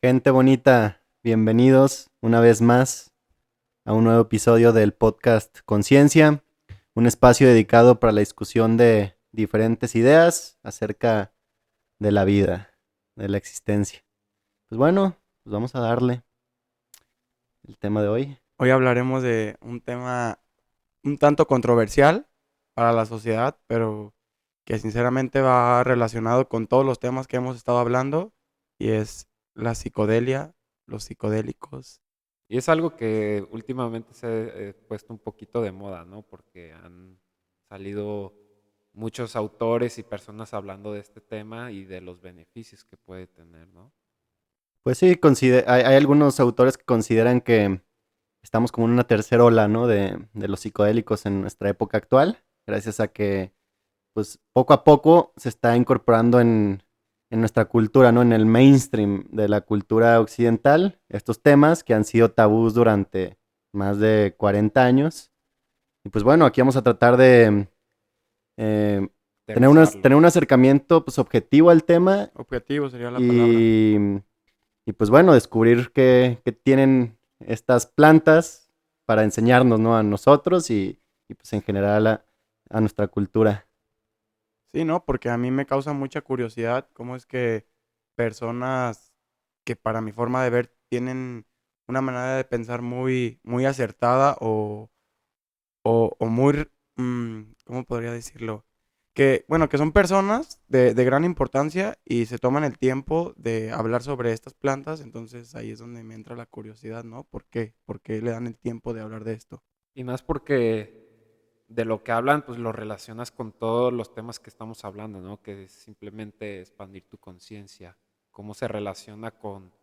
Gente bonita, bienvenidos una vez más a un nuevo episodio del podcast Conciencia, un espacio dedicado para la discusión de diferentes ideas acerca de la vida, de la existencia. Pues bueno, pues vamos a darle el tema de hoy. Hoy hablaremos de un tema un tanto controversial para la sociedad, pero que sinceramente va relacionado con todos los temas que hemos estado hablando, y es la psicodelia, los psicodélicos. Y es algo que últimamente se ha puesto un poquito de moda, ¿no? Porque han salido muchos autores y personas hablando de este tema y de los beneficios que puede tener, ¿no? Pues sí, hay algunos autores que consideran que estamos como en una tercera ola, ¿no? De los psicodélicos en nuestra época actual, gracias a que pues poco a poco se está incorporando en nuestra cultura, ¿no? En el mainstream de la cultura occidental, estos temas que han sido tabús durante más de 40 años. Y pues bueno, aquí vamos a tratar de eh, Aterrizarlo. tener un acercamiento pues, objetivo al tema Objetivo sería la palabra. y, y pues bueno, descubrir qué tienen estas plantas para enseñarnos, ¿no? A nosotros y pues en general a nuestra cultura. Sí, ¿no? Porque a mí me causa mucha curiosidad cómo es que personas que para mi forma de ver tienen una manera de pensar muy acertada o muy, ¿cómo podría decirlo? Que, bueno, que son personas de gran importancia y se toman el tiempo de hablar sobre estas plantas, entonces ahí es donde me entra la curiosidad, ¿no? ¿Por qué? ¿Por qué le dan el tiempo de hablar de esto? Y más porque de lo que hablan, pues lo relacionas con todos los temas que estamos hablando, ¿no? Que es simplemente expandir tu conciencia, cómo se relaciona con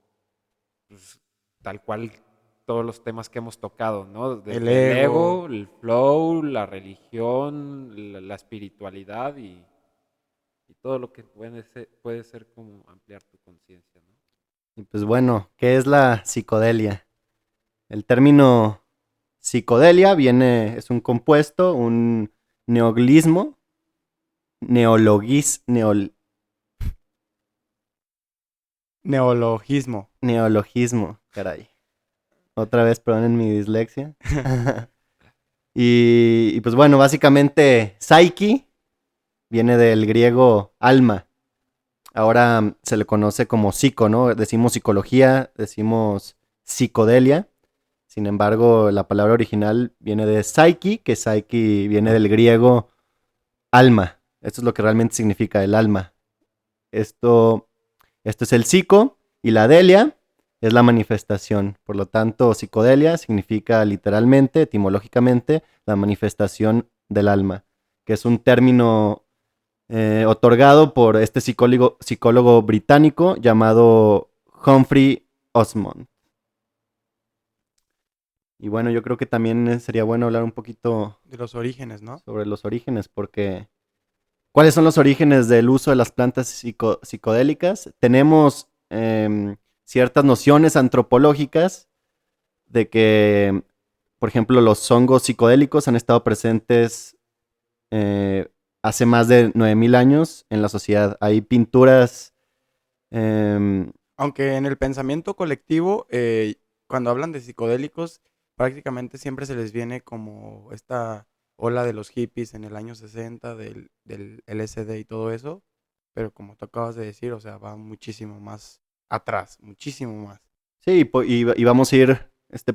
pues, tal cual todos los temas que hemos tocado, ¿no? El Desde el ego. ego, el flow, la religión, la espiritualidad y todo lo que puede ser como ampliar tu conciencia, ¿no? Y pues bueno, ¿qué es la psicodelia? El término psicodelia es un compuesto, un neologismo, neologis, neol- Neologismo. neologismo, caray. Otra vez, perdonen mi dislexia. Y pues bueno, básicamente, psyche viene del griego alma. Ahora se le conoce como psico, ¿no? Decimos psicología, decimos psicodelia. Sin embargo, la palabra original viene de psyche, que psyche viene del griego alma. Esto es lo que realmente significa el alma. Esto, esto es el psico y la delia es la manifestación. Por lo tanto, psicodelia significa literalmente, etimológicamente, la manifestación del alma, que es un término otorgado por este psicólogo británico llamado Humphrey Osmond. Y bueno, yo creo que también sería bueno hablar un poquito De los orígenes, ¿no? sobre los orígenes, porque ¿cuáles son los orígenes del uso de las plantas psicodélicas? Tenemos ciertas nociones antropológicas de que, por ejemplo, los hongos psicodélicos han estado presentes eh, hace más de 9000 años en la sociedad. Hay pinturas, eh, Aunque en el pensamiento colectivo, cuando hablan de psicodélicos, prácticamente siempre se les viene como esta ola de los hippies en el año 60, del LSD y todo eso, pero como tú acabas de decir, o sea, va muchísimo más atrás, muchísimo más. sí, y vamos a ir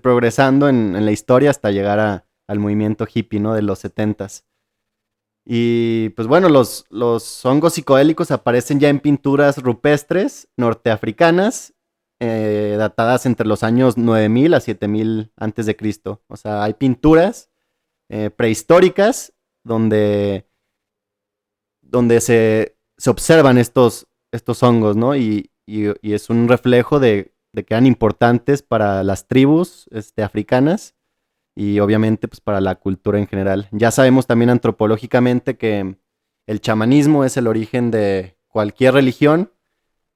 progresando en la historia hasta llegar al movimiento hippie, ¿no? De los setentas. Y pues bueno, los hongos psicodélicos aparecen ya en pinturas rupestres norteafricanas, datadas entre los años 9000 a 7000 antes de Cristo. O sea, hay pinturas prehistóricas donde se observan estos hongos, ¿no? Y es un reflejo de que eran importantes para las tribus africanas y obviamente pues para la cultura en general. Ya sabemos también antropológicamente que el chamanismo es el origen de cualquier religión.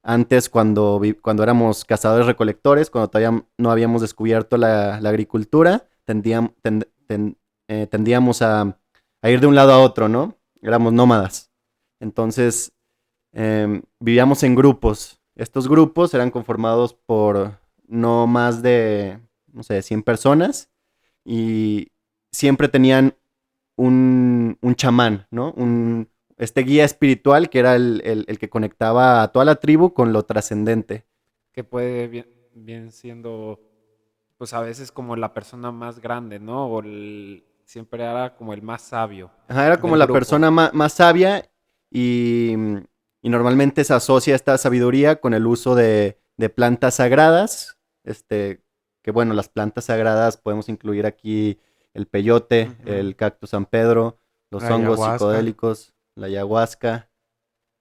Antes, cuando éramos cazadores recolectores, cuando todavía no habíamos descubierto la agricultura, tendíamos a ir de un lado a otro, ¿no? Éramos nómadas. Entonces, vivíamos en grupos. Estos grupos eran conformados por no más de, no sé, 100 personas y siempre tenían un chamán, ¿no? Este guía espiritual que era el que conectaba a toda la tribu con lo trascendente. Que puede bien siendo, pues a veces como la persona más grande, ¿no? Siempre era como el más sabio Ajá, era como del la grupo. persona más sabia y, y normalmente se asocia esta sabiduría con el uso de plantas sagradas, que bueno, las plantas sagradas podemos incluir aquí el peyote, Ujú. el cactus San Pedro, los La hongos ayahuasca. psicodélicos, la ayahuasca,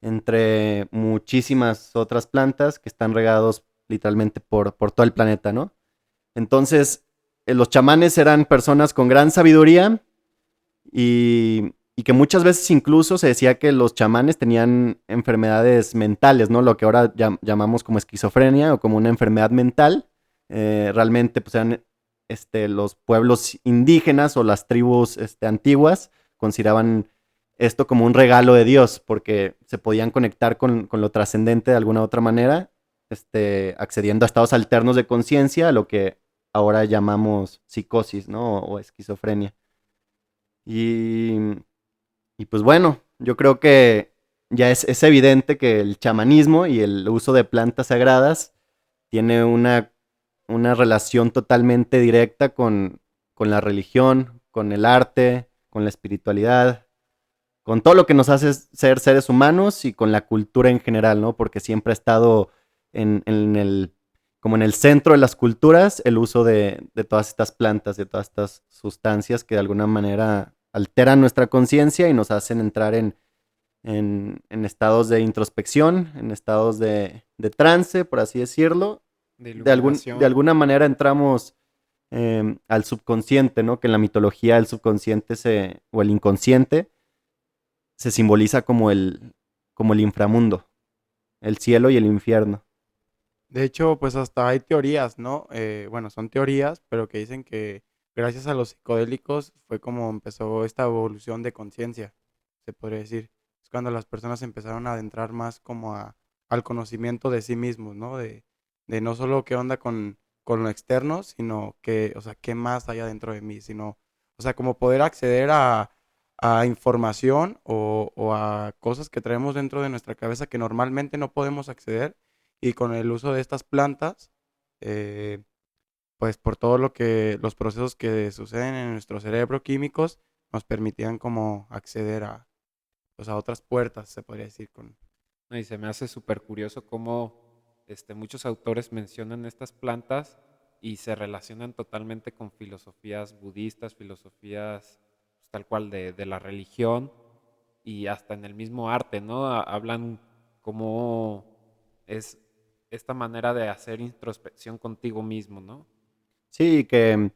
entre muchísimas otras plantas que están regados literalmente por todo el planeta, ¿no? Entonces, los chamanes eran personas con gran sabiduría y que muchas veces incluso se decía que los chamanes tenían enfermedades mentales, ¿no? Lo que ahora llamamos como esquizofrenia o como una enfermedad mental. Realmente, pues eran los pueblos indígenas o las tribus antiguas consideraban esto como un regalo de Dios, porque se podían conectar con lo trascendente de alguna otra manera, accediendo a estados alternos de conciencia, a lo que ahora llamamos psicosis, ¿no? O esquizofrenia. Y, y pues bueno, yo creo que ya es evidente que el chamanismo y el uso de plantas sagradas tiene una relación totalmente directa con la religión, con el arte, con la espiritualidad, con todo lo que nos hace ser seres humanos y con la cultura en general, ¿no? Porque siempre ha estado como en el centro de las culturas el uso de todas estas plantas, de todas estas sustancias que de alguna manera alteran nuestra conciencia y nos hacen entrar en estados de introspección, en estados de trance, por así decirlo. De De iluminación. alguna manera entramos al subconsciente, ¿no? Que en la mitología el subconsciente o el inconsciente se simboliza como el inframundo, el cielo y el infierno. De hecho, pues hasta hay teorías, ¿no? Bueno, son teorías, pero que dicen que gracias a los psicodélicos fue como empezó esta evolución de conciencia, se podría decir. Es cuando las personas empezaron a adentrar más como al conocimiento de sí mismos, ¿no? De no solo qué onda con lo externo, sino que, o sea, qué más hay adentro de mí, sino, o sea, como poder acceder a información o a cosas que traemos dentro de nuestra cabeza que normalmente no podemos acceder y con el uso de estas plantas, eh, pues por todo lo que los procesos que suceden en nuestro cerebro químicos nos permitían como acceder a, pues a otras puertas, se podría decir con... ¿No? Y se me hace súper curioso cómo muchos autores mencionan estas plantas y se relacionan totalmente con filosofías budistas, filosofías pues, tal cual de la religión y hasta en el mismo arte, ¿no? Hablan cómo es esta manera de hacer introspección contigo mismo, ¿no? Sí, que,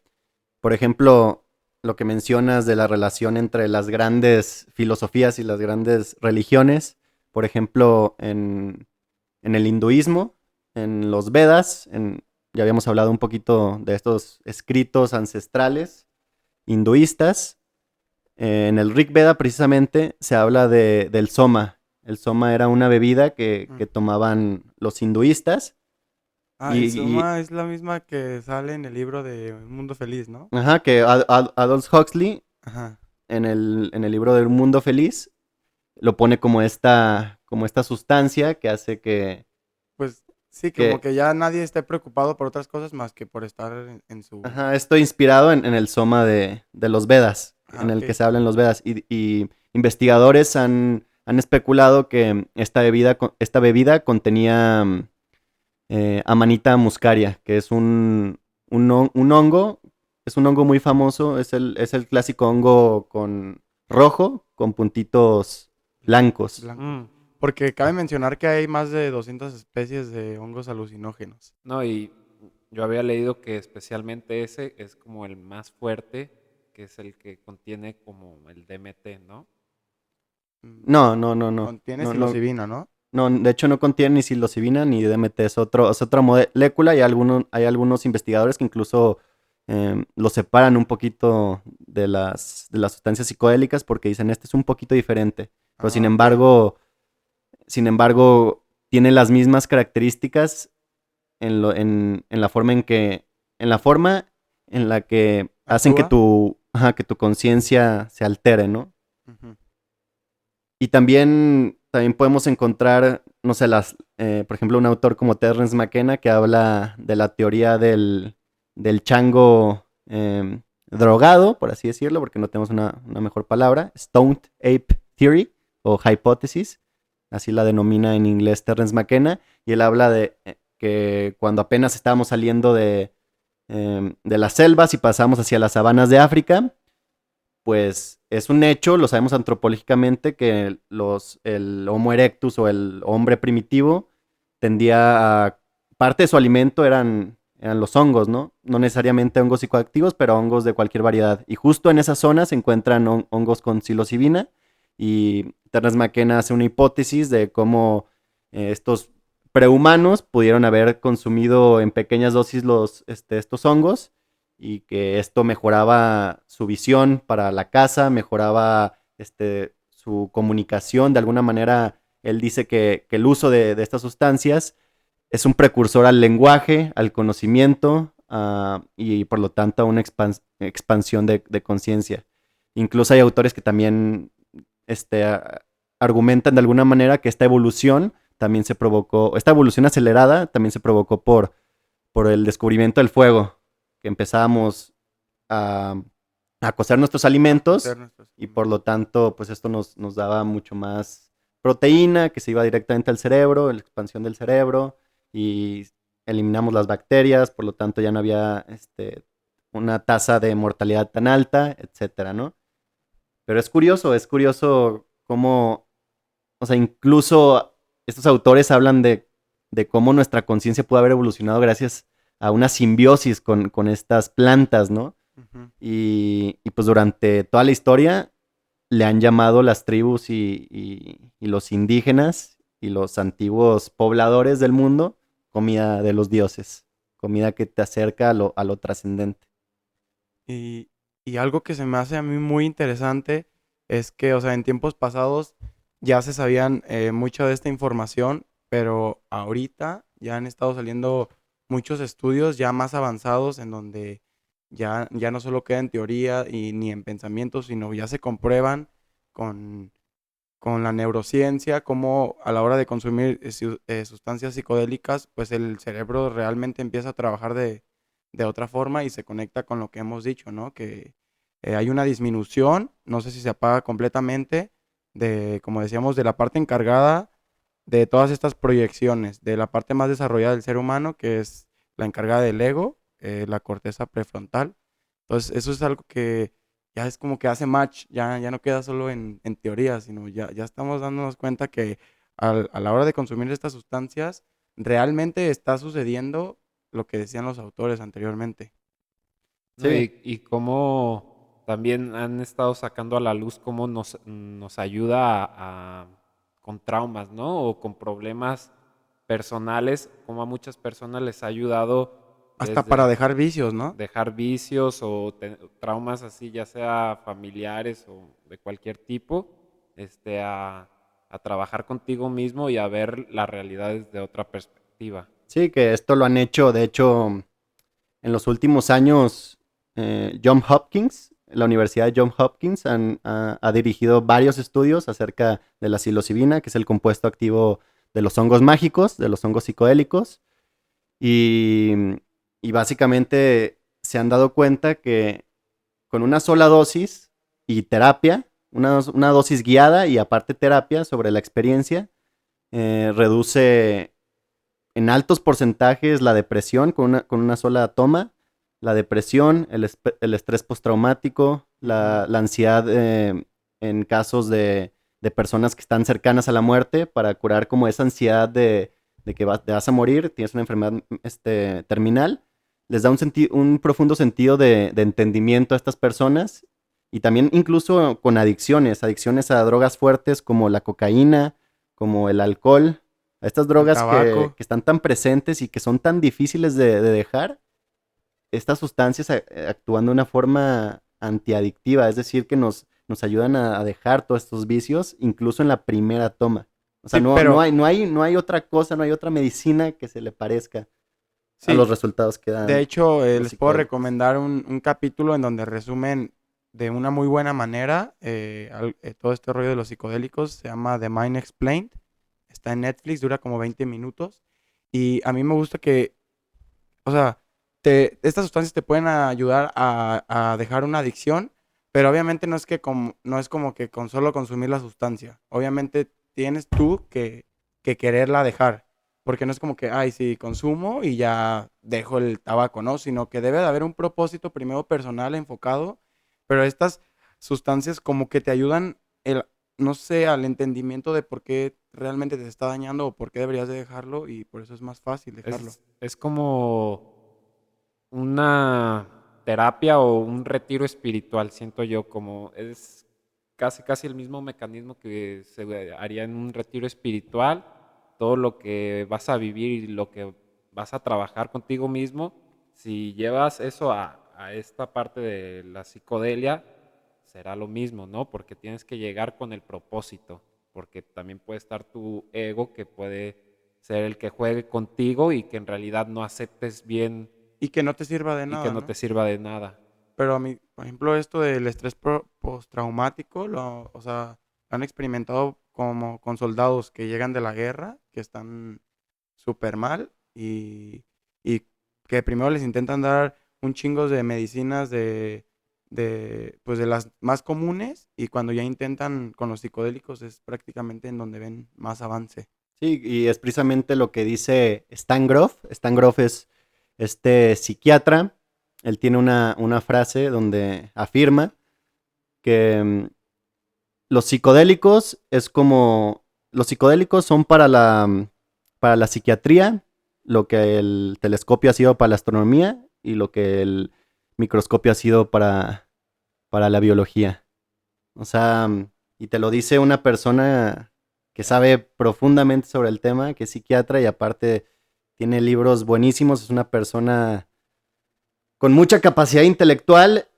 por ejemplo, lo que mencionas de la relación entre las grandes filosofías y las grandes religiones, por ejemplo, en el hinduismo, en los Vedas, ya habíamos hablado un poquito de estos escritos ancestrales hinduistas. En el Rig Veda precisamente se habla del soma. El soma era una bebida Mm. que tomaban los hinduistas Ah, el y, Suma es la misma que sale en el libro de Un Mundo Feliz, ¿no? ajá, que Aldous Huxley Ajá. en el libro del Mundo Feliz lo pone como esta sustancia que hace Pues sí, como que que ya nadie esté preocupado por otras cosas más que por estar en su... ajá, esto inspirado en el soma de los Vedas, Ah, en el que ok. se habla en los Vedas. Y investigadores han especulado que esta bebida contenía Amanita muscaria, que es un hongo, es un hongo muy famoso, es el clásico hongo rojo con puntitos blancos. Blanco. Porque cabe mencionar que hay más de 200 especies de hongos alucinógenos. No, y yo había leído que especialmente ese es como el más fuerte, que es el que contiene como el DMT, ¿no? No, no, no, no, Contiene no, no, psilocibina, ¿no? no, de hecho no contiene ni psilocibina ni DMT, es otra molécula y hay algunos investigadores que incluso lo separan un poquito de las sustancias psicodélicas porque dicen, este es un poquito diferente, pero Ah, ok. sin embargo, tiene las mismas características en la forma en la que hacen que ¿Actúa? que tu conciencia se altere, ¿no? Ujú. Y también podemos encontrar, no sé, por ejemplo, un autor como Terence McKenna que habla de la teoría del chango drogado, por así decirlo, porque no tenemos una mejor palabra, Stoned Ape Theory o Hypothesis, así la denomina en inglés Terence McKenna, y él habla de que cuando apenas estábamos saliendo de las selvas y pasamos hacia las sabanas de África, pues es un hecho, lo sabemos antropológicamente, que el Homo erectus o el hombre primitivo parte de su alimento eran los hongos, ¿no? No necesariamente hongos psicoactivos, pero hongos de cualquier variedad. Y justo en esa zona se encuentran hongos con psilocibina y Terence McKenna hace una hipótesis de cómo estos prehumanos pudieron haber consumido en pequeñas dosis estos hongos y que esto mejoraba su visión para la caza, mejoraba su comunicación. De alguna manera, él dice que el uso de estas sustancias es un precursor al lenguaje, al conocimiento y por lo tanto a una expansión de conciencia. Incluso hay autores que también argumentan de alguna manera que esta evolución acelerada también se provocó por el descubrimiento del fuego, que empezábamos a, a cocer nuestros A cocer alimentos nuestros y por lo alimentos. tanto, pues esto nos daba mucho más proteína que se iba directamente al cerebro, la expansión del cerebro y eliminamos las bacterias, por lo tanto ya no había una tasa de mortalidad tan alta, etcétera, ¿no? Pero es curioso cómo, o sea, incluso estos autores hablan de cómo nuestra conciencia pudo haber evolucionado gracias a una simbiosis con estas plantas, ¿no? Ujú. Y pues durante toda la historia le han llamado las tribus y los indígenas y los antiguos pobladores del mundo comida de los dioses, comida que te acerca a lo trascendente. Y, y algo que se me hace a mí muy interesante es que, o sea, en tiempos pasados ya se sabían mucha de esta información, pero ahorita ya han estado saliendo muchos estudios ya más avanzados en donde ya no solo queda en teoría y ni en pensamiento, sino ya se comprueban con, con la neurociencia, cómo a la hora de consumir sustancias psicodélicas, pues el cerebro realmente empieza a trabajar de otra forma y se conecta con lo que hemos dicho, ¿no? Que hay una disminución, no sé si se apaga completamente, de, como decíamos, de la parte encargada de todas estas proyecciones, de la parte más desarrollada del ser humano, que es la encargada del ego, la corteza prefrontal. Entonces, eso es algo que ya es como que hace match, ya no queda solo en teoría, sino ya estamos dándonos cuenta que a la hora de consumir estas sustancias, realmente está sucediendo lo que decían los autores anteriormente. ¿No? Sí, Y cómo también han estado sacando a la luz cómo nos ayuda con traumas, ¿no? O con problemas personales, como a muchas personas les ha ayudado Hasta para desde dejar vicios, ¿no? dejar vicios o traumas así, ya sea familiares o de cualquier tipo, a trabajar contigo mismo y a ver la realidad desde otra perspectiva. sí, que esto lo han hecho, de hecho, en los últimos años, la Universidad de Johns Hopkins ha dirigido varios estudios acerca de la psilocibina, que es el compuesto activo de los hongos mágicos, de los hongos psicodélicos, y, y básicamente se han dado cuenta que con una sola dosis y terapia, una dosis guiada y aparte terapia sobre la experiencia, reduce en altos porcentajes la depresión con una sola toma, la depresión, el estrés postraumático, Ujú. la ansiedad en casos de personas que están cercanas a la muerte para curar como esa ansiedad de que te vas a morir, tienes una enfermedad terminal. Les da un profundo sentido de entendimiento a estas personas y también incluso con adicciones a drogas fuertes como la cocaína, como el alcohol, a estas El drogas tabaco. que están tan presentes y que son tan difíciles de dejar, estas sustancias actúan de una forma antiadictiva, es decir, que nos ayudan a dejar todos estos vicios, incluso en la primera toma. O sea, Sí, no, pero- no hay otra cosa, no hay otra medicina que se le parezca Sí, a los resultados que dan de hecho, los les puedo psicodélicos. recomendar un capítulo en donde resumen de una muy buena manera todo este rollo de los psicodélicos. Se llama The Mind Explained. Está en Netflix, dura como 20 minutos. Y a mí me gusta que, o sea, estas sustancias te pueden ayudar a dejar una adicción, pero obviamente no es como que con solo consumir la sustancia. Obviamente tienes tú que quererla dejar, porque no es como que, ay, sí, consumo y ya dejo el tabaco, ¿no? Sino que debe de haber un propósito primero personal enfocado, pero estas sustancias como que te ayudan, no sé, al entendimiento de por qué realmente te está dañando o por qué deberías de dejarlo y por eso es más fácil dejarlo. Es como una terapia o un retiro espiritual, siento yo, como es casi el mismo mecanismo que se haría en un retiro espiritual, todo lo que vas a vivir y lo que vas a trabajar contigo mismo, si llevas eso a esta parte de la psicodelia, será lo mismo, ¿no? Porque tienes que llegar con el propósito, porque también puede estar tu ego que puede ser el que juegue contigo y que en realidad no aceptes bien Y que no te sirva de y que nada, no te ¿no? sirva de nada. Pero a mí, por ejemplo, esto del estrés postraumático, o sea, lo han experimentado como con soldados que llegan de la guerra, que están súper mal y que primero les intentan dar un chingo de medicinas pues de las más comunes y cuando ya intentan con los psicodélicos es prácticamente en donde ven más avance. Sí, y es precisamente lo que dice Stan Grof. Stan Grof es este psiquiatra. Él tiene una frase donde afirma que los psicodélicos es como... Los psicodélicos son para la psiquiatría, lo que el telescopio ha sido para la astronomía y lo que el microscopio ha sido para la biología. O sea, y te lo dice una persona que sabe profundamente sobre el tema, que es psiquiatra y aparte tiene libros buenísimos, es una persona con mucha capacidad intelectual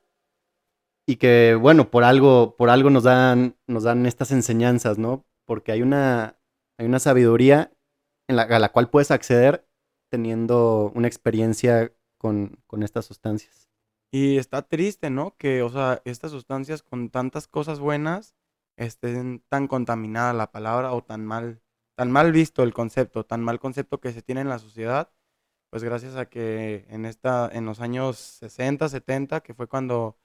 y que, bueno, por algo nos dan estas enseñanzas, ¿no? Porque hay una sabiduría a la cual puedes acceder teniendo una experiencia con estas sustancias. Y está triste, ¿no? Que, o sea, estas sustancias con tantas cosas buenas estén tan contaminada la palabra o tan mal visto el concepto, tan mal concepto que se tiene en la sociedad, pues gracias a que en los años 60, 70, que fue cuando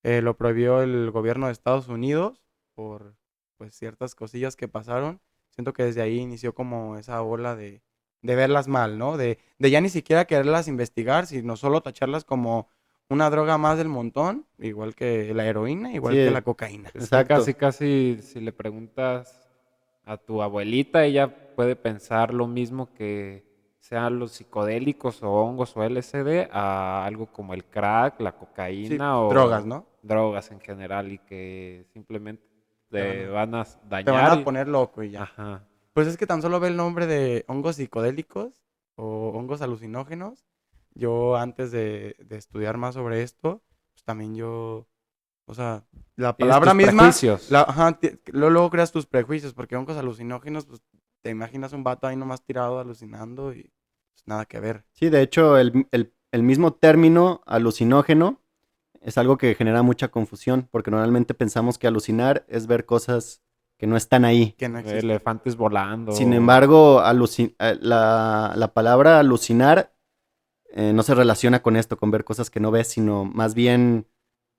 lo prohibió el gobierno de Estados Unidos por, pues, ciertas cosillas que pasaron, siento que desde ahí inició como esa ola de verlas mal, ¿no? De ya ni siquiera quererlas investigar, sino solo tacharlas como una droga más del montón, igual que la heroína, igual que Sí, la cocaína. Es que exacto. casi si le preguntas a tu abuelita, ella puede pensar lo mismo que sean los psicodélicos o hongos o LSD a algo como el crack, la Sí, cocaína drogas, o ¿no? drogas en general y que simplemente Te van te a, van a te van dañar a y... poner loco y ya. Ajá. Pues es que tan solo ve el nombre de hongos psicodélicos o hongos alucinógenos. Yo antes de estudiar más sobre esto, pues también yo, o sea, la Tienes palabra tus misma, prejuicios. ajá, luego creas tus prejuicios, porque hongos alucinógenos, pues te imaginas un vato ahí nomás tirado alucinando y pues nada que ver. Sí, de hecho, el mismo término alucinógeno es algo que genera mucha confusión, porque normalmente pensamos que alucinar es ver cosas que no están ahí. Que no existe. Elefantes Sin volando. embargo, la palabra alucinar no se relaciona con esto, con ver cosas que no ves, sino más bien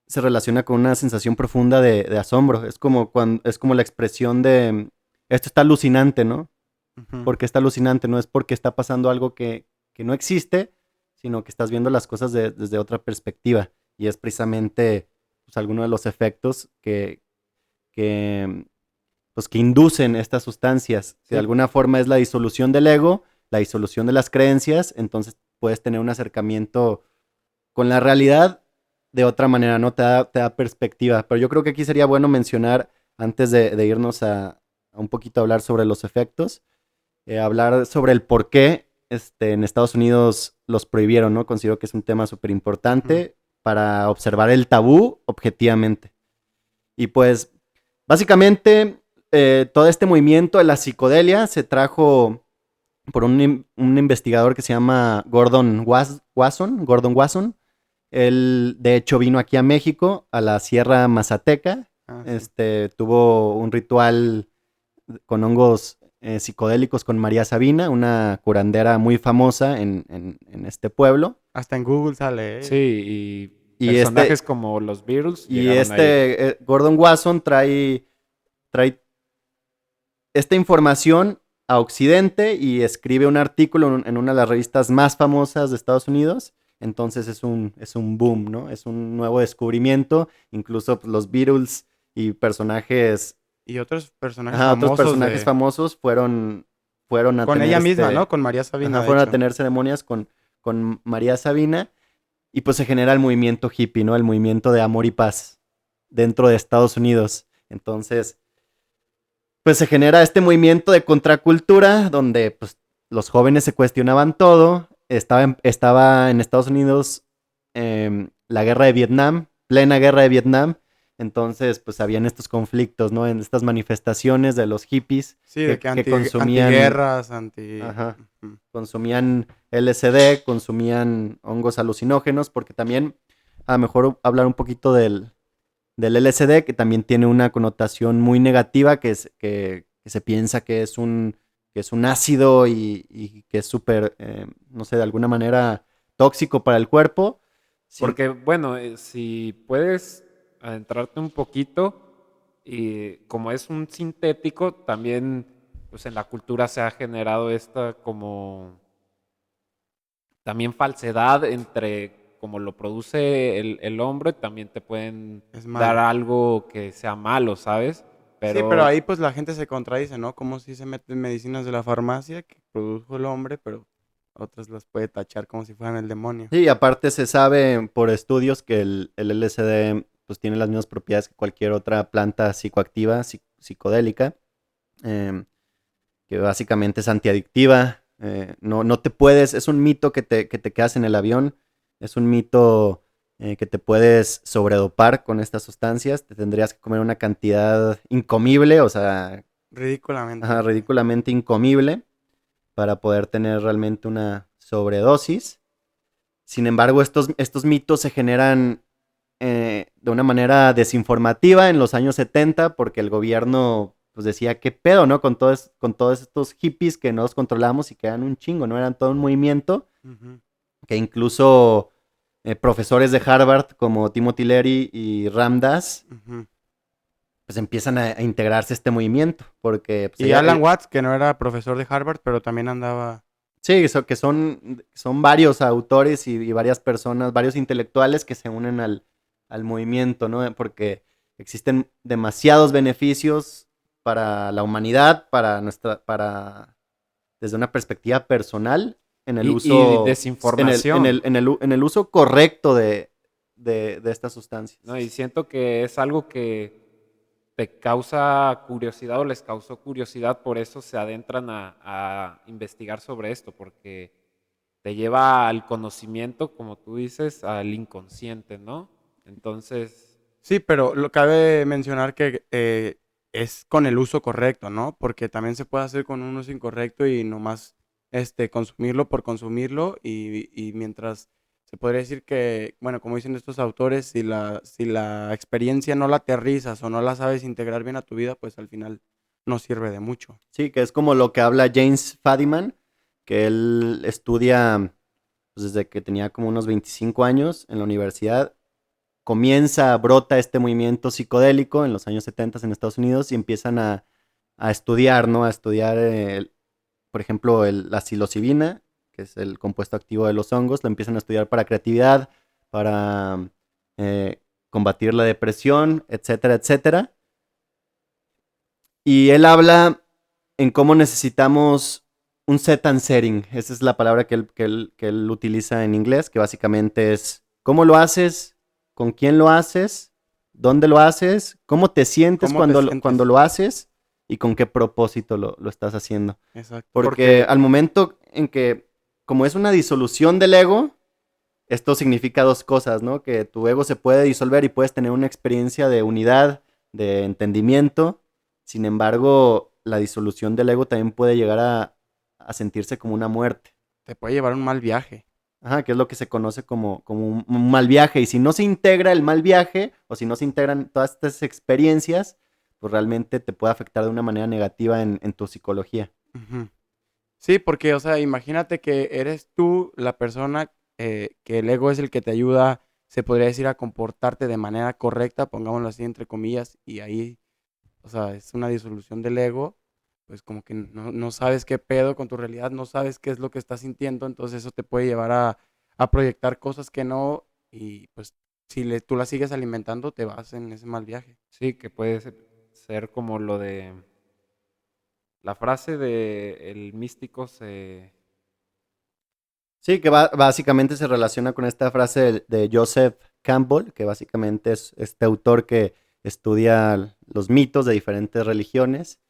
se relaciona con una sensación profunda de asombro. Es como, es como la expresión de esto está alucinante, ¿no? Ujú. Porque está alucinante, no es porque está pasando algo que no existe, sino que estás viendo las cosas desde otra perspectiva. Y es precisamente pues, alguno de los efectos que, pues, que inducen estas sustancias. Que de Sí, alguna forma es la disolución del ego, la disolución de las creencias, entonces puedes tener un acercamiento con la realidad de otra manera, ¿no? Te da perspectiva. Pero yo creo que aquí sería bueno mencionar, antes de irnos a un poquito a hablar sobre los efectos, hablar sobre el por qué en Estados Unidos los prohibieron, ¿no? Considero que es un tema súper ujú. importante para observar el tabú objetivamente. Y pues, básicamente, todo este movimiento de la psicodelia se trajo por un investigador que se llama Gordon Wasson. Él, de hecho, vino aquí a México, a la Sierra Mazateca. Sí. Tuvo un ritual con hongos psicodélicos con María Sabina, una curandera muy famosa en este pueblo. Hasta en Google sale, ¿eh? Sí, y Y personajes como los Beatles y llegaron ahí. Gordon Wasson trae esta información a Occidente y escribe un artículo en una de las revistas más famosas de Estados Unidos. Entonces es un boom, ¿no? Es un nuevo descubrimiento. Incluso pues, los Beatles y personajes, Y otros personajes ajá, otros famosos personajes famosos fueron a con tener ella misma, ¿no? Con María Sabina, ajá, de fueron a hecho. tener ceremonias con María Sabina. Y pues se genera el movimiento hippie, ¿no? El movimiento de amor y paz dentro de Estados Unidos. Entonces, pues se genera este movimiento de contracultura donde pues los jóvenes se cuestionaban todo. Estaba en Estados Unidos la guerra de Vietnam, plena guerra de Vietnam. Entonces, pues habían estos conflictos, ¿no? En estas manifestaciones de los hippies Sí, de que que consumían, antiguerras, ajá, Ujú. consumían LSD, consumían hongos alucinógenos, porque también, a lo mejor hablar un poquito del LSD, que también tiene una connotación muy negativa, que se piensa que es un ácido y que es súper, no sé, de alguna manera tóxico para el cuerpo. Sin- Porque, bueno, si puedes adentrarte un poquito, y como es un sintético, también pues en la cultura se ha generado esta como también falsedad entre como lo produce el hombre, también te pueden Es dar malo. algo que sea malo, ¿sabes? Sí, pero Pero ahí pues la gente se contradice, ¿no? Como si se meten medicinas de la farmacia que produjo el hombre, pero otras las puede tachar como si fueran el demonio. Sí, y aparte se sabe por estudios que el LSD pues tiene las mismas propiedades que cualquier otra planta psicoactiva, psicodélica, em, que básicamente es antiadictiva. No te puedes, es un mito que te quedas en el avión, es un mito que te puedes sobredopar con estas sustancias, te tendrías que comer una cantidad incomible, o sea, Ridículamente ajá, grande. ridículamente incomible para poder tener realmente una sobredosis. Sin embargo, estos mitos se generan de una manera desinformativa en los años 70 porque el gobierno pues decía, ¿qué pedo, no? Con todos estos hippies que no los controlamos y que eran un chingo, ¿no? Eran todo un movimiento Ujú, que incluso profesores de Harvard como Timothy Leary y Ram Dass ujú. pues empiezan a integrarse a este movimiento porque pues, Y Alan Watts, que no era profesor de Harvard, pero también andaba... sí, que son varios autores y varias personas, varios intelectuales que se unen al movimiento, ¿no? Porque existen demasiados beneficios para la humanidad, desde una perspectiva personal, en el y uso, desinformación, en el uso correcto de estas ¿no? sustancias. Y siento que es algo que te causa curiosidad o les causó curiosidad, por eso se adentran a investigar sobre esto, porque te lleva al conocimiento, como tú dices, al inconsciente, ¿no? Entonces, Sí, pero lo cabe mencionar que es con el uso correcto, ¿no? Porque también se puede hacer con un uso incorrecto y nomás consumirlo por consumirlo y mientras se podría decir que, bueno, como dicen estos autores, si la experiencia no la aterrizas o no la sabes integrar bien a tu vida, pues al final no sirve de mucho. Sí, que es como lo que habla James Fadiman, que él estudia pues, desde que tenía como unos 25 años en la universidad. Brota este movimiento psicodélico en los años 70 en Estados Unidos y empiezan a estudiar, ¿no? A estudiar, por ejemplo, la psilocibina, que es el compuesto activo de los hongos, lo empiezan a estudiar para creatividad, para combatir la depresión, etcétera, etcétera. Y él habla en cómo necesitamos un set and setting. Esa es la palabra que él utiliza en inglés, que básicamente es cómo lo haces, con quién lo haces, dónde lo haces, cómo te sientes ¿Cómo te cuando sientes? lo haces y con qué propósito lo estás haciendo. Exacto. Porque porque al momento en que, como es una disolución del ego, esto significa dos cosas, ¿no? Que tu ego se puede disolver y puedes tener una experiencia de unidad, de entendimiento, Sin embargo, la disolución del ego también puede llegar a sentirse como una muerte. Te puede llevar a un mal viaje. Ajá, que es lo que se conoce como un mal viaje. Y si no se integra el mal viaje, o si no se integran todas estas experiencias, pues realmente te puede afectar de una manera negativa en tu psicología. Ujú. Sí, porque, o sea, imagínate que eres tú la persona que el ego es el que te ayuda, se podría decir, a comportarte de manera correcta, pongámoslo así, entre comillas, y ahí, o sea, es una disolución del ego, pues como que no sabes qué pedo con tu realidad, no sabes qué es lo que estás sintiendo, entonces eso te puede llevar a proyectar cosas que no, y pues si tú las sigues alimentando, te vas en ese mal viaje. Sí, que puede ser como lo de la frase de el místico se... Sí, que básicamente se relaciona con esta frase de Joseph Campbell, que básicamente es este autor que estudia los mitos de diferentes religiones,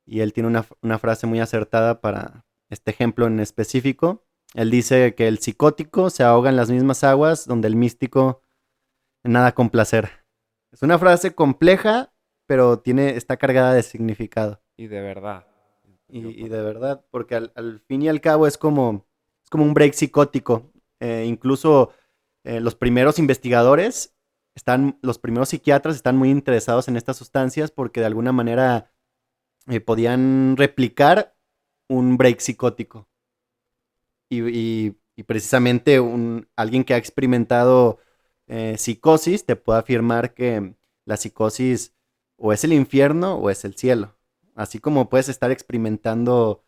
y él tiene una frase muy acertada para este ejemplo en específico. Él dice que el psicótico se ahoga en las mismas aguas donde el místico nada con placer. Es una frase compleja, pero está cargada de significado. Y de verdad. Y de verdad, porque al fin y al cabo es como un break psicótico. Incluso los primeros investigadores, los primeros psiquiatras están muy interesados en estas sustancias porque de alguna manera podían replicar un break psicótico. Y precisamente alguien que ha experimentado psicosis te puede afirmar que la psicosis o es el infierno o es el cielo. Así como puedes estar experimentando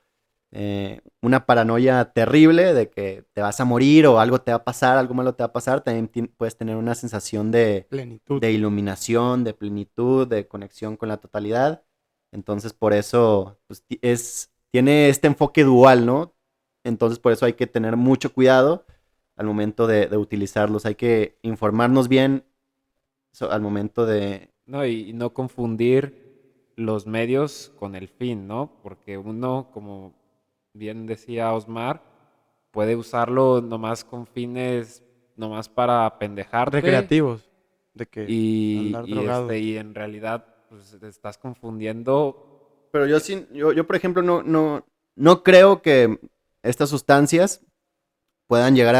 una paranoia terrible de que te vas a morir o algo te va a pasar, algo malo te va a pasar, también puedes tener una sensación Plenitud. de iluminación, de plenitud, de conexión con la totalidad. Entonces, por eso pues, tiene este enfoque dual, ¿no? Entonces, por eso hay que tener mucho cuidado al momento de utilizarlos. Hay que informarnos bien al momento de... No, y no confundir los medios con el fin, ¿no? Porque uno, como bien decía Osmar, puede usarlo nomás con fines, nomás para pendejarte Recreativos, de que andar drogado. y en realidad pues, te estás confundiendo. Pero yo por ejemplo, no creo que estas sustancias puedan llegar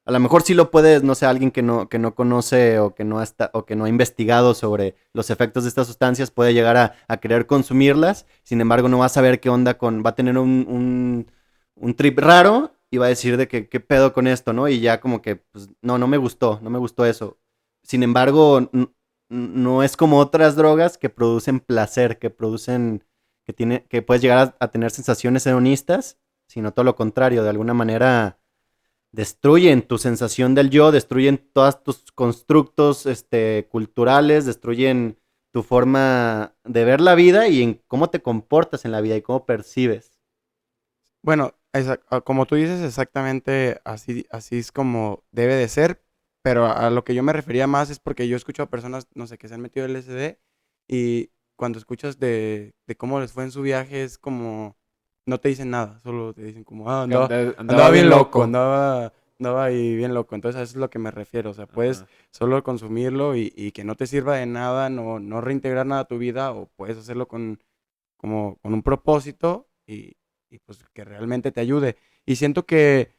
a lo mejor sí lo puedes, no sé, alguien que no conoce o que no ha investigado sobre los efectos de estas sustancias puede llegar a querer consumirlas, sin embargo no va a saber qué onda va a tener un trip raro y va a decir de que qué pedo con esto, ¿no? Y ya como que, pues, no me gustó eso. Sin embargo, no es como otras drogas que producen placer, que puedes llegar a tener sensaciones hedonistas, sino todo lo contrario, de alguna manera destruyen tu sensación del yo, destruyen todos tus constructos culturales, destruyen tu forma de ver la vida y en cómo te comportas en la vida y cómo percibes. Bueno, como tú dices, exactamente así es como debe de ser, pero a lo que yo me refería más es porque yo escucho a personas, no sé, que se han metido LSD y cuando escuchas de cómo les fue en su viaje es como, no te dicen nada, solo te dicen como, Que andaba bien bien loco, loco. andaba ahí bien loco, entonces a eso es lo que me refiero, o sea, puedes Ajá. solo consumirlo y que no te sirva de nada, no reintegrar nada a tu vida o puedes hacerlo como con un propósito y pues que realmente te ayude. Y siento que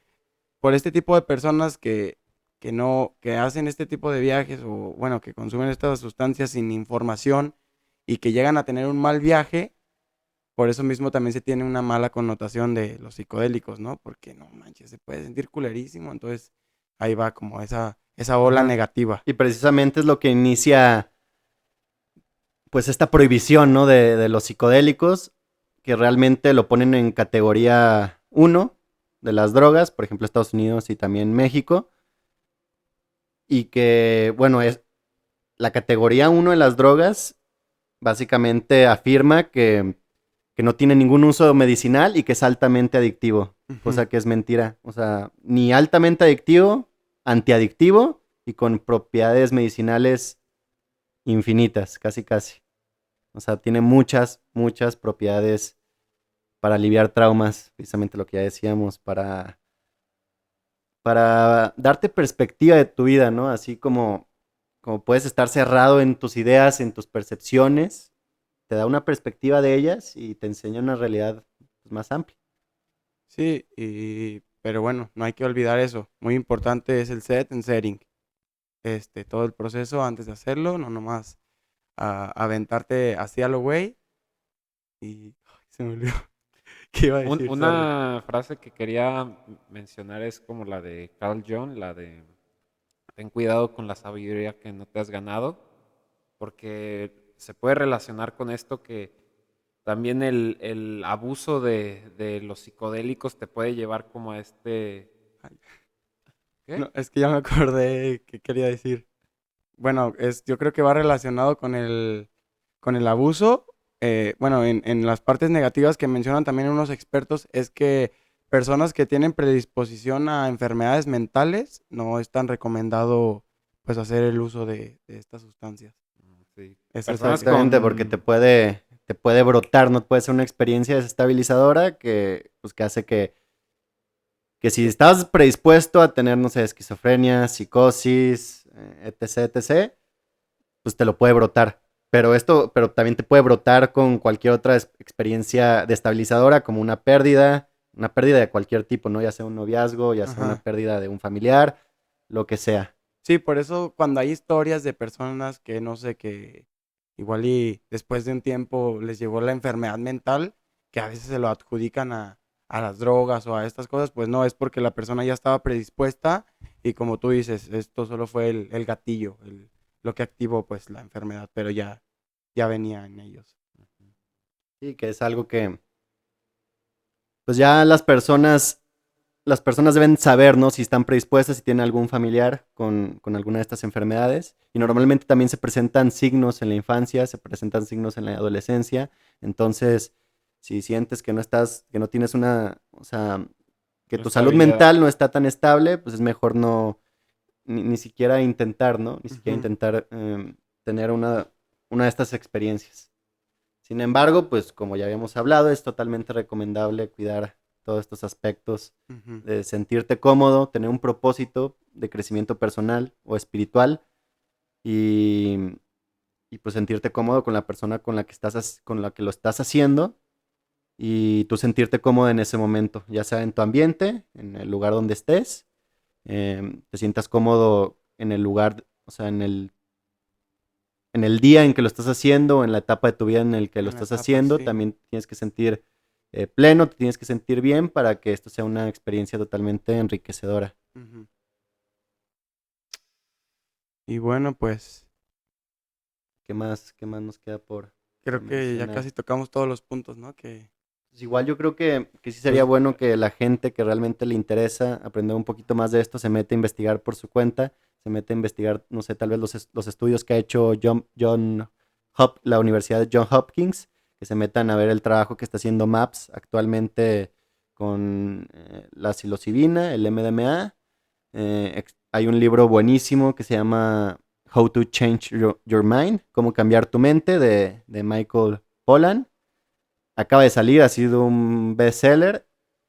por este tipo de personas que no, que hacen este tipo de viajes o bueno, que consumen estas sustancias sin información y que llegan a tener un mal viaje, por eso mismo también se tiene una mala connotación de los psicodélicos, ¿no? Porque no manches, se puede sentir culerísimo, entonces ahí va como esa ola Ajá. negativa. Y precisamente es lo que inicia pues esta prohibición, ¿no? De los psicodélicos, que realmente lo ponen en categoría uno de las drogas, por ejemplo Estados Unidos y también México, y que, bueno, es la categoría uno de las drogas, básicamente afirma que no tiene ningún uso medicinal y que es altamente adictivo, Ujú. cosa que es mentira. O sea, ni altamente adictivo, antiadictivo y con propiedades medicinales infinitas, casi casi. O sea, tiene muchas propiedades para aliviar traumas, precisamente lo que ya decíamos, para darte perspectiva de tu vida, ¿no? Así como puedes estar cerrado en tus ideas, en tus percepciones, te da una perspectiva de ellas y te enseña una realidad pues, más amplia. Sí, pero bueno, no hay que olvidar eso. Muy importante es el set and setting. Todo el proceso antes de hacerlo, no nomás aventarte así a lo güey. Y ay, se me olvidó qué iba a decir, sorry. Una frase que quería mencionar es como la de Carl Jung, la de ten cuidado con la sabiduría que no te has ganado, porque se puede relacionar con esto que también el abuso de los psicodélicos te puede llevar como a este... Ay, ¿Qué? no, es que ya me acordé qué quería decir. Bueno, yo creo que va relacionado con el abuso. Bueno, en las partes negativas que mencionan también unos expertos es que personas que tienen predisposición a enfermedades mentales no es tan recomendado pues hacer el uso de estas sustancias. Sí. Eso es Personas Exactamente, porque te puede brotar, no puede ser una experiencia desestabilizadora pues, que hace que si estás predispuesto a tener, no sé, esquizofrenia, psicosis, etc., etc., pues te lo puede brotar. Pero también te puede brotar con cualquier otra experiencia destabilizadora, como una pérdida de cualquier tipo, ¿no? Ya sea un noviazgo, ya sea una Ajá. pérdida de un familiar, lo que sea. Sí, por eso cuando hay historias de personas que no sé, que igual y después de un tiempo les llegó la enfermedad mental, que a veces se lo adjudican a las drogas o a estas cosas, pues no, es porque la persona ya estaba predispuesta y como tú dices, esto solo fue el gatillo, lo que activó pues la enfermedad, pero ya venía en ellos. Sí, que es algo que, pues ya las personas deben saber, ¿no? Si están predispuestas, si tienen algún familiar con alguna de estas enfermedades. Y normalmente también se presentan signos en la infancia, se presentan signos en la adolescencia. Entonces, si sientes que que no tienes o sea, que no tu salud estabilidad. mental no está tan estable, pues es mejor ni siquiera intentar, ¿no? Ni siquiera Ujú, intentar tener una de estas experiencias. Sin embargo, pues como ya habíamos hablado, es totalmente recomendable cuidar todos estos aspectos ujú. de sentirte cómodo, tener un propósito de crecimiento personal o espiritual y, y pues sentirte cómodo con la persona con la que con la que lo estás haciendo y tú sentirte cómodo en ese momento, ya sea en tu ambiente, en el lugar donde estés, te sientas cómodo en el lugar, o sea, en el día en que lo estás haciendo, en la etapa de tu vida en el que lo En la estás etapa, haciendo, sí. también tienes que sentir pleno, te tienes que sentir bien para que esto sea una experiencia totalmente enriquecedora. Ujú. Y bueno, pues Qué más nos queda por creo que ya mencionar? casi tocamos todos los puntos, ¿no? Que Pues igual yo creo que sí sería pues bueno que la gente que realmente le interesa aprender un poquito más de esto se mete a investigar por su cuenta, se mete a investigar, no sé, tal vez los estudios que ha hecho la Universidad de John Hopkins, que se metan a ver el trabajo que está haciendo MAPS actualmente con la psilocibina, el MDMA. Hay un libro buenísimo que se llama How to Change Your Mind, Cómo cambiar tu mente, de Michael Pollan. Acaba de salir, ha sido un bestseller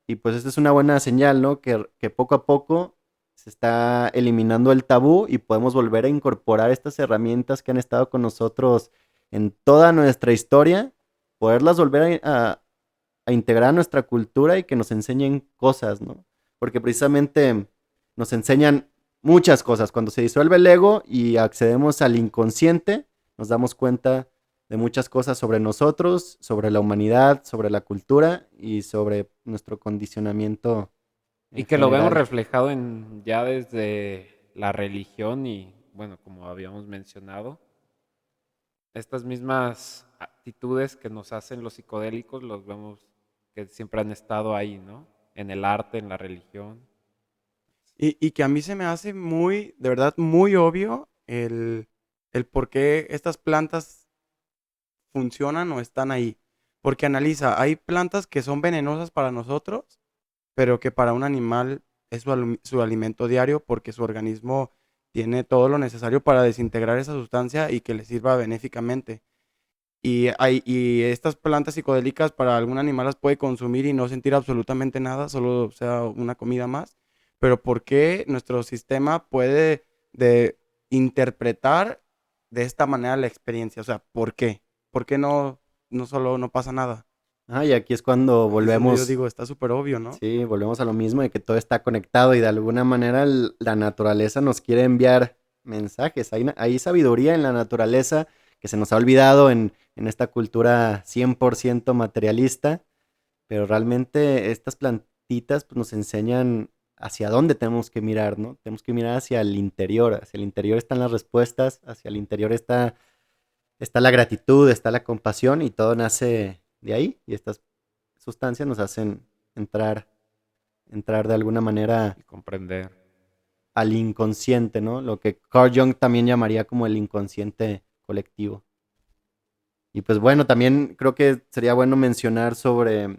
y pues esta es una buena señal, ¿no? Que poco a poco se está eliminando el tabú y podemos volver a incorporar estas herramientas que han estado con nosotros en toda nuestra historia, poderlas volver a integrar a nuestra cultura y que nos enseñen cosas, ¿no? Porque precisamente nos enseñan muchas cosas. Cuando se disuelve el ego y accedemos al inconsciente, nos damos cuenta de muchas cosas sobre nosotros, sobre la humanidad, sobre la cultura y sobre nuestro condicionamiento Y en que lo vemos general. reflejado en ya desde la religión y, bueno, como habíamos mencionado, estas mismas actitudes que nos hacen los psicodélicos, los vemos que siempre han estado ahí, ¿no? En el arte, en la religión. y que a mí se me hace muy, de verdad, muy obvio el por qué estas plantas funcionan o están ahí. Porque analiza, hay plantas que son venenosas para nosotros, pero que para un animal es su alimento diario porque su organismo tiene todo lo necesario para desintegrar esa sustancia y que le sirva benéficamente. Y estas plantas psicodélicas para algún animal las puede consumir y no sentir absolutamente nada, solo sea una comida más. Pero ¿por qué nuestro sistema puede interpretar de esta manera la experiencia? O sea, ¿por qué? ¿Por qué no? no solo no pasa nada. Ah, y aquí es cuando Yo volvemos, digo, está súper obvio, ¿no? sí, volvemos a lo mismo de que todo está conectado y de alguna manera la naturaleza nos quiere enviar mensajes. Hay sabiduría en la naturaleza que se nos ha olvidado en esta cultura 100% materialista, pero realmente estas plantitas pues, nos enseñan hacia dónde tenemos que mirar, ¿no? Tenemos que mirar hacia el interior están las respuestas, hacia el interior está la gratitud, está la compasión y todo nace de ahí y estas sustancias nos hacen entrar, entrar de alguna manera Y comprender. al inconsciente, ¿no? Lo que Carl Jung también llamaría como el inconsciente colectivo. Y pues bueno, también creo que sería bueno mencionar sobre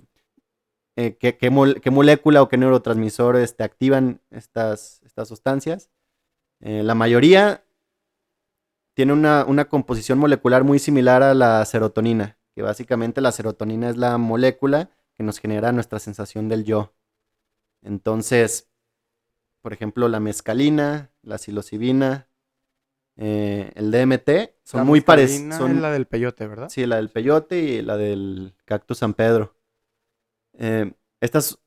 qué molécula o qué neurotransmisores te activan estas sustancias. La mayoría tiene una composición molecular muy similar a la serotonina, que básicamente la serotonina es la molécula que nos genera nuestra sensación del yo. Entonces, por ejemplo, la mescalina, la psilocibina, el DMT son La muy parecidos. mescalina es la del peyote, ¿verdad? Sí, la del peyote y la del cactus San Pedro. Eh, estas,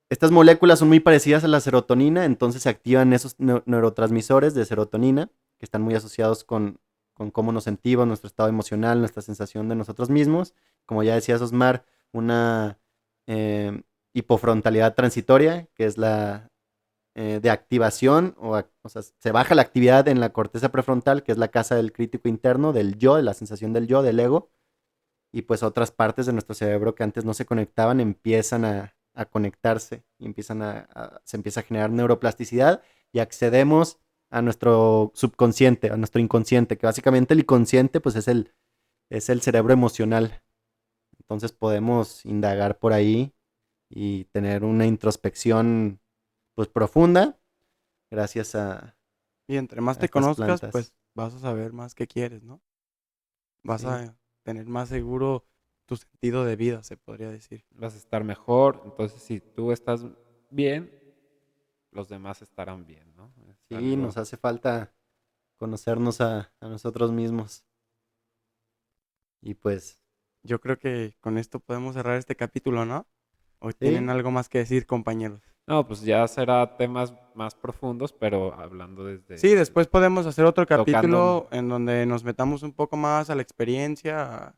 estas moléculas son muy parecidas a la serotonina, entonces se activan esos neurotransmisores de serotonina que están muy asociados con cómo nos sentimos, nuestro estado emocional, nuestra sensación de nosotros mismos. Como ya decía Osmar, una eh, hipofrontalidad transitoria, que es la de activación, o sea, se baja la actividad en la corteza prefrontal, que es la casa del crítico interno, del yo, de la sensación del yo, del ego, y pues otras partes de nuestro cerebro que antes no se conectaban empiezan a conectarse y se empieza a generar neuroplasticidad y accedemos a nuestro subconsciente, a nuestro inconsciente, que básicamente el inconsciente pues es el cerebro emocional. Entonces podemos indagar por ahí y tener una introspección pues profunda gracias Y entre más a te estas conozcas, plantas. pues vas a saber más qué quieres, ¿no? Vas Sí, a tener más seguro tu sentido de vida, se podría decir. Vas a estar mejor. Entonces, si tú estás bien, los demás estarán bien, ¿no? Es sí, algo. nos hace falta conocernos a nosotros mismos. Y pues, Yo creo que con esto podemos cerrar este capítulo, ¿no? ¿O tienen sí, algo más que decir, compañeros? No, pues ya será temas más profundos, pero hablando Sí, desde después podemos hacer otro tocando capítulo en donde nos metamos un poco más a la experiencia,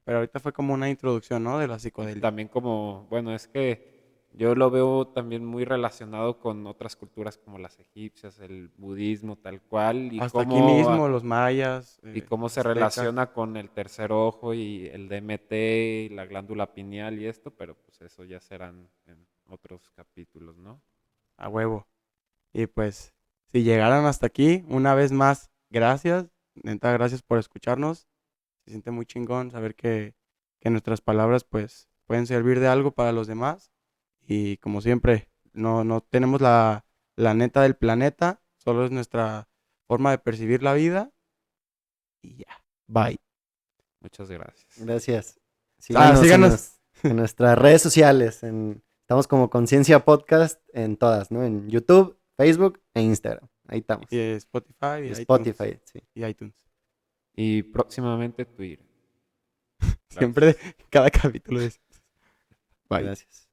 pero ahorita fue como una introducción, ¿no? De la y psicodelia. también como, bueno, es que yo lo veo también muy relacionado con otras culturas como las egipcias, el budismo tal cual, Hasta aquí mismo, los mayas, y cómo se aztecas. relaciona con el tercer ojo y el DMT y la glándula pineal y esto, pero pues eso ya serán en otros capítulos, ¿no? A huevo. Y pues, si llegaron hasta aquí, una vez más, gracias. Neta, gracias por escucharnos. Se siente muy chingón saber que nuestras palabras, pues, pueden servir de algo para los demás. Y como siempre, no tenemos la neta del planeta, solo es nuestra forma de percibir la vida. Y ya. Bye. Muchas gracias. gracias. Ah, Síganos síganos. en nuestras redes sociales. Estamos como Conciencia Podcast en todas, ¿no? En YouTube, Facebook e Instagram. Ahí estamos. Y Spotify Y y iTunes. Spotify, sí. Y iTunes. Y próximamente Twitter. Siempre, Gracias. cada capítulo es. Bye. Gracias.